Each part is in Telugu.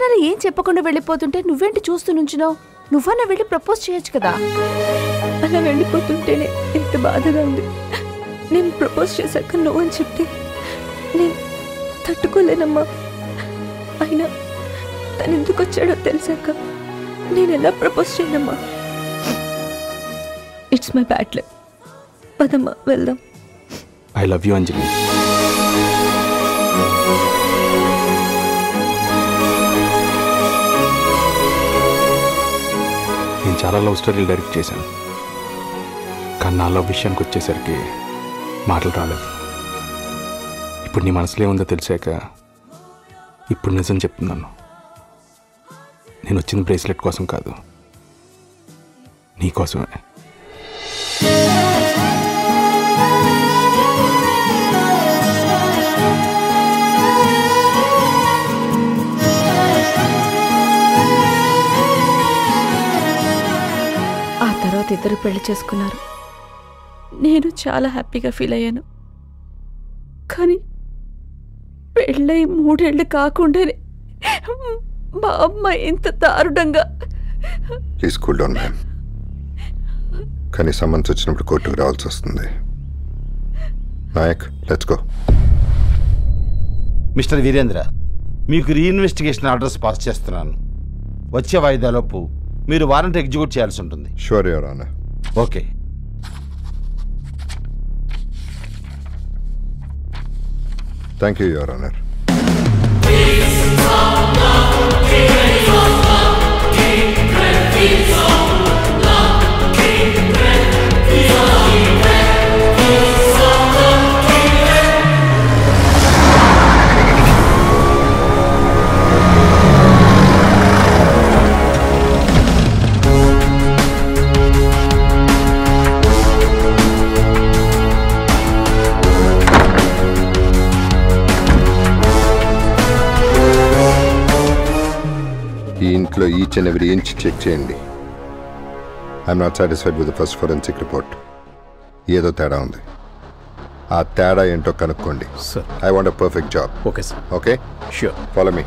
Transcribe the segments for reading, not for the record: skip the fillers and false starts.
పక్కన ఏం చెప్పకుండా వెళ్ళిపోతుంటే నువ్వేంటి చూస్తూ నుంచున్నావు? నువ్వన్నా వెళ్ళి ప్రపోజ్ చేయొచ్చు కదా. అలా వెళ్ళిపోతుంటేనే ఎంత బాధగా ఉంది. నేను ప్రపోజ్ చేశాక నువ్వు అని చెప్తే నేను తట్టుకోలేనమ్మా. అయినా తను ఎందుకు వచ్చాడో తెలిసాక నేను ఎలా ప్రపోజ్ చేయనమ్మా. It's my bad luck. పదమ్మా వెళ్దాం. I love you Anjali. నేను చాలా లవ్ స్టోరీలు డైరెక్ట్ చేశాను, కానీ నా లవ్ విషయానికి వచ్చేసరికి మాటలు రాలేదు. ఇప్పుడు నీ మనసులో ఏముందో తెలిసాక ఇప్పుడు నిజం చెప్తున్నాను. నేను వచ్చిన బ్రేస్లెట్ కోసం కాదు, నీకోసమే. ఆ తర్వాత ఇద్దరు పెళ్లి చేసుకున్నారు. నేను చాలా హ్యాపీగా ఫీల్ అయ్యాను. కానీ పెళ్ళై 3 ఏళ్ళు కాకుండానే మా అమ్మ ఇంత దారుణంగా. Please cool down ma'am. కానీ సమ్మన్స్ వచ్చినప్పుడు కోర్టుకు రావాల్సి వస్తుంది. Nayak, let's go. Mister Virendra, మీకు రీఇన్వెస్టిగేషన్ ఆర్డర్స్ పాస్ చేస్తున్నాను. వచ్చే వాయిదాలోపు మీరు వారెంట్ ఎగ్జిక్యూట్ చేయాల్సి ఉంటుంది. Sure your honour. Okay. Thank you your honour. ఈ ఇంట్లో each and every inch check చేయండి. I'm not satisfied with the first forensic report. ఏదో తేడా ఉంది. ఆ తేడా ఏంటో కనుక్కోండి. Sir, I want a perfect job. Okay sir. Okay, sure. Follow me.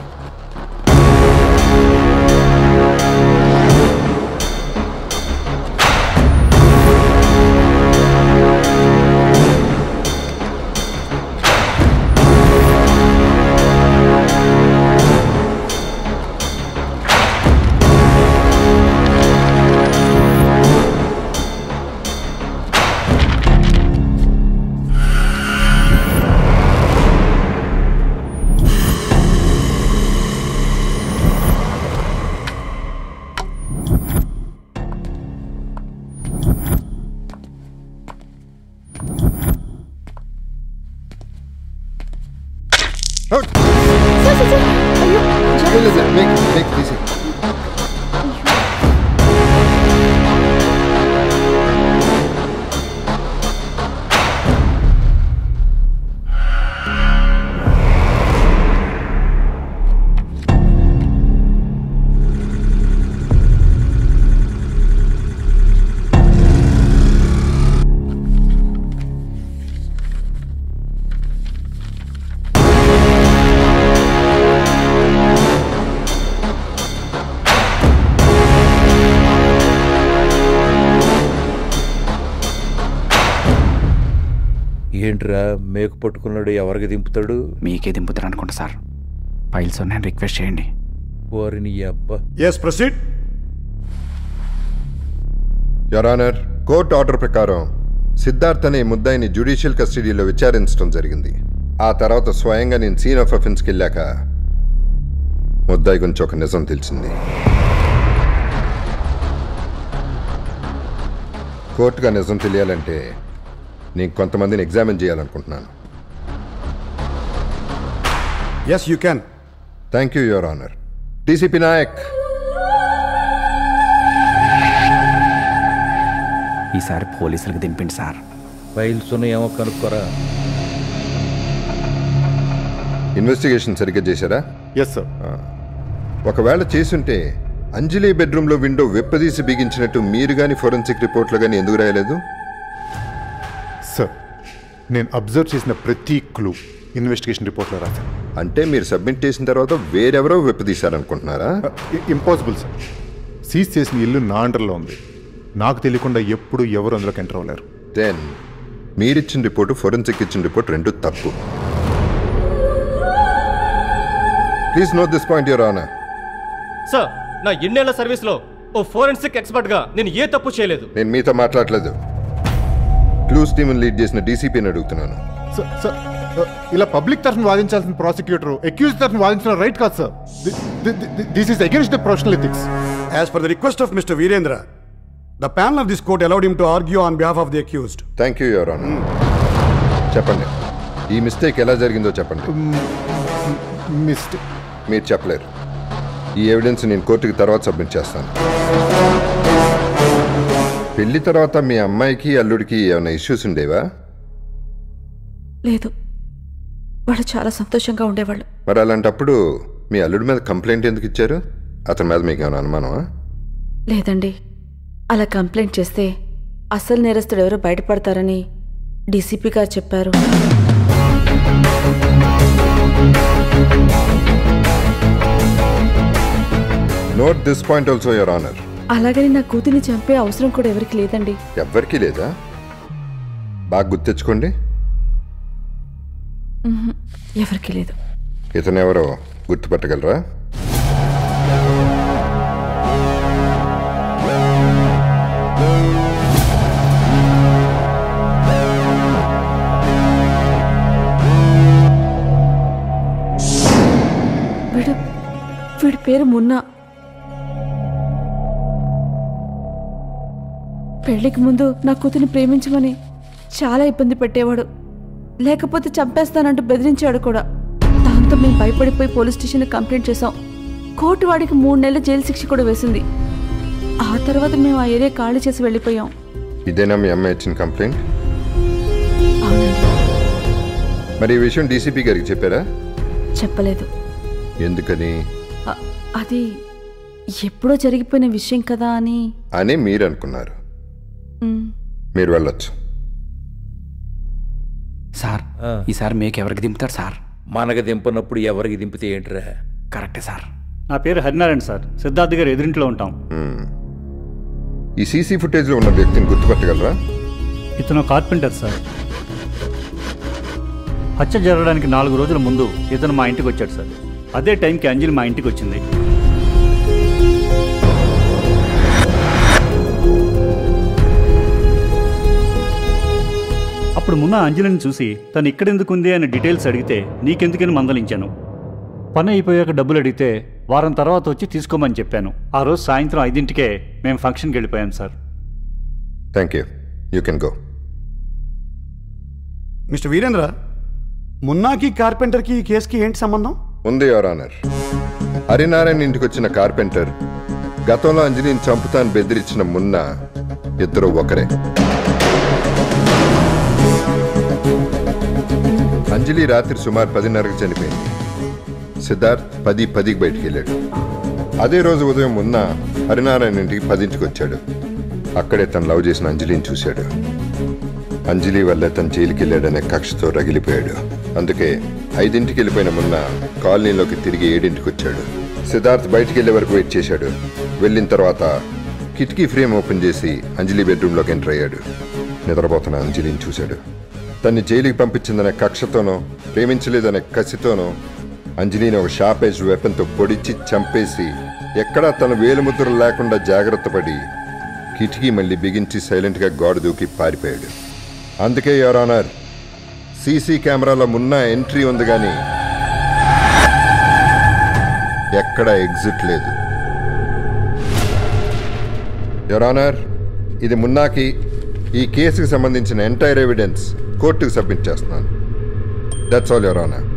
ఏంట్రా మేకు పట్టుకున్నాడు, ఎవరికి దింపుతాడు? మీకే దింపుతారు అనుకుంటా సార్. ఫైల్స్ నేను రిక్వెస్ట్ చేయండి. వారిని అబ్బా. Yes proceed. Your honour, court order ప్రకారం సిద్ధార్థ్ అనే ముద్దాయిని జ్యుడిషియల్ కస్టడీలో విచారించడం జరిగింది. ఆ తర్వాత స్వయంగా నేను సీన్ ఆఫ్ అఫెన్స్కి వెళ్ళాక ముద్దాయి గురించి ఒక నిజం తెలిసింది. కోర్టుగా నిజం తెలియాలంటే నేను కొంతమందిని ఎగ్జామిన్ చేయాలనుకుంటున్నాను. Yes you can. Thank you your honour. DCP Nayak. ఈసారి పోలీసులకు దింపండి సార్. ఫైల్స్ ఉన్నాయేమో కనుక్కోరా. ఇన్వెస్టిగేషన్ సరిగ్గా చేశారా? Yes sir. ఒకవేళ చేసుంటే అంజలి బెడ్రూమ్లో విండో వెప్పదీసి బిగించినట్టు మీరు కానీ ఫోరెన్సిక్ రిపోర్ట్లో కానీ ఎందుకు రాయలేదు? సార్, నేను అబ్జర్వ్ చేసిన ప్రతి క్లూ ఇన్వెస్టిగేషన్ రిపోర్ట్లో రాశాను. అంటే మీరు సబ్మిట్ చేసిన తర్వాత వేరెవరో వెప్పదీశారనుకుంటున్నారా? Impossible sir. సీజ్ చేసిన ఇల్లు నా అండర్లో ఉంది. నాకు తెలియకుండా ఎప్పుడు ఎవరు అందులోకి ఎంటర్ అవ్వలేరు. దెన్ మీరిచ్చిన రిపోర్టు, ఫోరెన్సిక్ ఇచ్చిన రిపోర్ట్ రెండు తప్పు. Please note this point your honour. Sir, నా ఎన్నేళ్ల సర్వీస్లో ఓ ఫోరెన్సిక్ ఎక్స్పర్ట్గా నేను ఏ తప్పు చేయలేదు. నేను మీతో మాట్లాడలేదు. క్లూస్ టీమ్ లీడ్ చేసిన డీసీపీని అడుగుతున్నాను. సార్, ఇలా పబ్లిక్ తరఫున వాదించాల్సిన ప్రాసిక్యూటర్ అక్యూజ్ తరఫున వాదించడం రైట్ కాదు sir. This is against the professional ethics. As per the request of Mr. Virendra, the panel of this court allowed him to argue on behalf of the accused. Thank you your honour. చెప్పండి, ఈ మిస్టేక్ ఎలా జరిగిందో చెప్పండి. మిస్టేక్ మీరు చెప్పలేరు. ఈ ఎవిడెన్స్ నేను కోర్టుకి తర్వాత సబ్మిట్ చేస్తాను. పెళ్లి తర్వాత మీ అమ్మాయికి అల్లుడికి ఏమైనా ఇష్యూస్ ఉండేవా? లేదు, వాళ్ళు చాలా సంతోషంగా ఉండేవాళ్ళు. మరి అలాంటప్పుడు మీ అల్లుడి మీద కంప్లైంట్ ఎందుకు ఇచ్చారు? అతని మీద మీకు ఏమైనా అనుమానమా? లేదండి, అలా కంప్లైంట్ చేస్తే అసలు నేరస్తుడు ఎవరో బయటపడతారని డీసీపీ గారు చెప్పారు. Note this point also your honour. అలాగని నా కూతుర్ని చంపే అవసరం కూడా ఎవరికి లేదండి. ఎవ్వరికీ లేదా? బాగా గుర్తెచ్చుకోండి. ఎవరికి లేదు. ఇతనెవరో గుర్తుపట్టగలరా? వీడి పేరు మున్నా. పెళ్లికి ముందు నా కూతురిని ప్రేమించమని చాలా ఇబ్బంది పెట్టేవాడు. లేకపోతే చంపేస్తానంటూ బెదిరించాడు కూడా. దాంతో మేము భయపడిపోయి పోలీస్ స్టేషన్లో కంప్లైంట్ చేశాం. కోర్టు వాడికి 3 నెలల జైలు శిక్ష కూడా వేసింది. ఆ తర్వాత మేము ఆ ఏరియా ఖాళీ చేసి వెళ్ళిపోయాం. ఇదేనా మీ అమ్మాయి ఇచ్చిన కంప్లైంట్? అవునండి. మరి ఈ విషయం డీసీపీ గారికి చెప్పారా? చెప్పలేదు. ఎందుకని? అది ఎప్పుడో జరిగిపోయిన విషయం కదా అని మీరు అనుకున్నారు. మీరు వెళ్ళొచ్చు. సార్, ఈసారి మీకు ఎవరికి దింపుతారు సార్? మనకు దింపనప్పుడు ఎవరికి దింపితే ఏంట్రా? కరెక్టే సార్. నా పేరు హరినారాయణ సార్. సిద్ధార్థ్ గారు ఎదురింట్లో ఉంటాం. ఈ సీసీ ఫుటేజ్లో ఉన్న వ్యక్తిని గుర్తుపట్టగలరా? ఇతను కార్పెంటర్ సార్. హత్య జరగడానికి 4 రోజుల ముందు ఇతను మా ఇంటికి వచ్చాడు సార్. అదే టైంకి అంజలి మా ఇంటికి వచ్చింది. అప్పుడు మున్న అంజలిని చూసి తను ఇక్కడెందుకుంది అని డీటెయిల్స్ అడిగితే నీకెందుకని మందలించాను. పని అయిపోయాక డబ్బులు అడిగితే వారం తర్వాత వచ్చి తీసుకోమని చెప్పాను. ఆ రోజు సాయంత్రం 5ంటికే మేము ఫంక్షన్కి వెళ్ళిపోయాం sir. Thank you. You can go. Mister Virendra, మున్నాకి కార్పెంటర్కి ఈ కేసుకి ఏంటి సంబంధం? ఉంది యువర్ ఆనర్. హరినారాయణ ఇంటికి వచ్చిన కార్పెంటర్ గతంలో అంజలిని చంపుతాను బెదిరించిన మున్న ఇద్దరు ఒకరే. అంజలి రాత్రి సుమారు 10:30కి చనిపోయింది. సిద్ధార్థ్ 10:10కి బయటికి వెళ్ళాడు. అదే రోజు ఉదయం మున్న హరినారాయణ ఇంటికి 10ంటికి వచ్చాడు. అక్కడే తను లవ్ చేసిన అంజలిని చూశాడు. అంజలి వల్ల తను జైలుకి వెళ్ళాడనే కక్షతో రగిలిపోయాడు. అందుకే 5ంటికి వెళ్ళిపోయిన మున్న కాలనీలోకి తిరిగి 7ంటికి వచ్చాడు. సిద్ధార్థ్ బయటికి వెళ్ళే వరకు వెయిట్ చేశాడు. వెళ్ళిన తర్వాత కిటికీ ఫ్రేమ్ ఓపెన్ చేసి అంజలి బెడ్రూమ్లోకి ఎంటర్ అయ్యాడు. నిద్రపోతున్న అంజలిని చూశాడు. తన్ని జైలుకి పంపించిందనే కక్షతోనో ప్రేమించలేదనే కసితోనో అంజలిని ఒక షార్ప్ ఎడ్జ్ వెపన్తో పొడిచి చంపేసి ఎక్కడా తన వేలుముద్రలు లేకుండా జాగ్రత్త పడి కిటికీ మళ్ళీ బిగించి సైలెంట్గా గోడ దూకి పారిపోయాడు. అందుకే యువర్ ఆనర్, సీసీ కెమెరాలో మున్నా ఎంట్రీ ఉంది కానీ ఎక్కడ ఎగ్జిట్ లేదు. యువర్ ఆనర్, ఇది మున్నాకి ఈ కేసుకి సంబంధించిన ఎంటైర్ ఎవిడెన్స్ కోర్టుకు సబ్మిట్ చేస్తున్నాను. That's all your honour.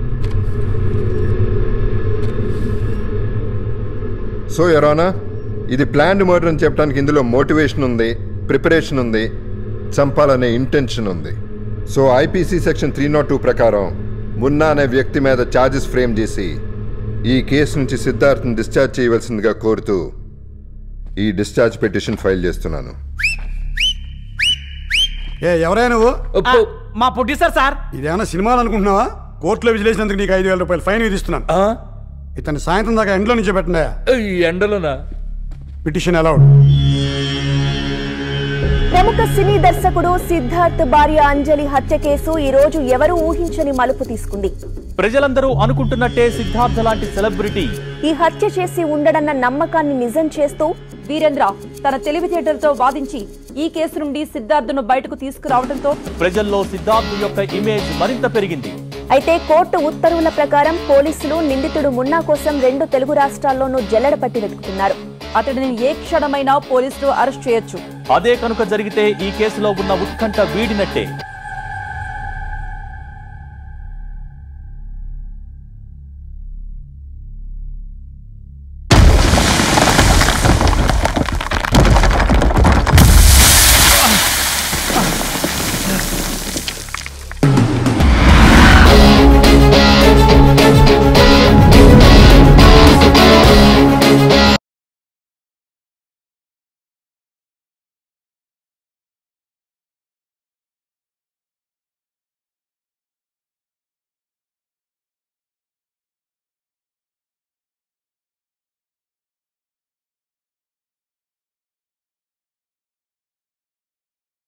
So your honour, ఇది ప్లాన్డ్ మర్డర్ అని చెప్పడానికి ఇందులో మోటివేషన్ ఉంది, ప్రిపరేషన్ ఉంది, చంపాలనే ఇంటెన్షన్ ఉంది. సో ఐపీసీ సెక్షన్ 302 ప్రకారం మున్నా అనే వ్యక్తి మీద ఛార్జెస్ ఫ్రేమ్ చేసి ఈ కేసు నుంచి సిద్ధార్థ్ని డిశ్చార్జ్ చేయవలసిందిగా కోరుతూ ఈ డిశ్చార్జ్ పిటిషన్ ఫైల్ చేస్తున్నాను. ఎవరైనా నువ్వు? మా ప్రొడ్యూసర్ సార్. ఇదేమన్నా సినిమాలు అనుకుంటున్నావా? కోర్టులో విజిలేసినందుకు నీకు 5,000 రూపాయలు ఫైన్ విధిస్తున్నాను. ఇతన్ని సాయంత్రం దాకా ఎండలో నుంచో పెట్టండి. ఎండలోనా? Petition allowed. ప్రముఖ సినీ దర్శకుడు సిద్ధార్థ్ భార్య అంజలి హత్య కేసు ఈ రోజు ఎవరూ ఊహించని మలుపు తీసుకుంది. ప్రజలందరూ అనుకుంటున్నట్టే సిద్ధార్థ్ లాంటి సెలబ్రిటీ ఈ హత్య చేసి ఉండడన్న నమ్మకాన్ని నిజం చేస్తూ వీరేంద్ర తన తెలివితేటలతో వాదించి ఈ కేసు నుండి సిద్ధార్థ్ను బయటకు తీసుకురావడంతో ప్రజల్లో సిద్ధార్థ్ యొక్క ఇమేజ్ మరింత పెరిగింది. అయితే కోర్టు ఉత్తర్వుల ప్రకారం పోలీసులు నిందితుడు మున్నా కోసం 2 తెలుగు రాష్ట్రాల్లోనూ జల్లెడ పట్టి వెతుకుతున్నారు. అతడిని ఏ క్షణమైనా పోలీసులు అరెస్ట్ చేయొచ్చు. అదే కనుక జరిగితే ఈ కేసులో ఉన్న ఉత్కంఠ వీడినట్టే.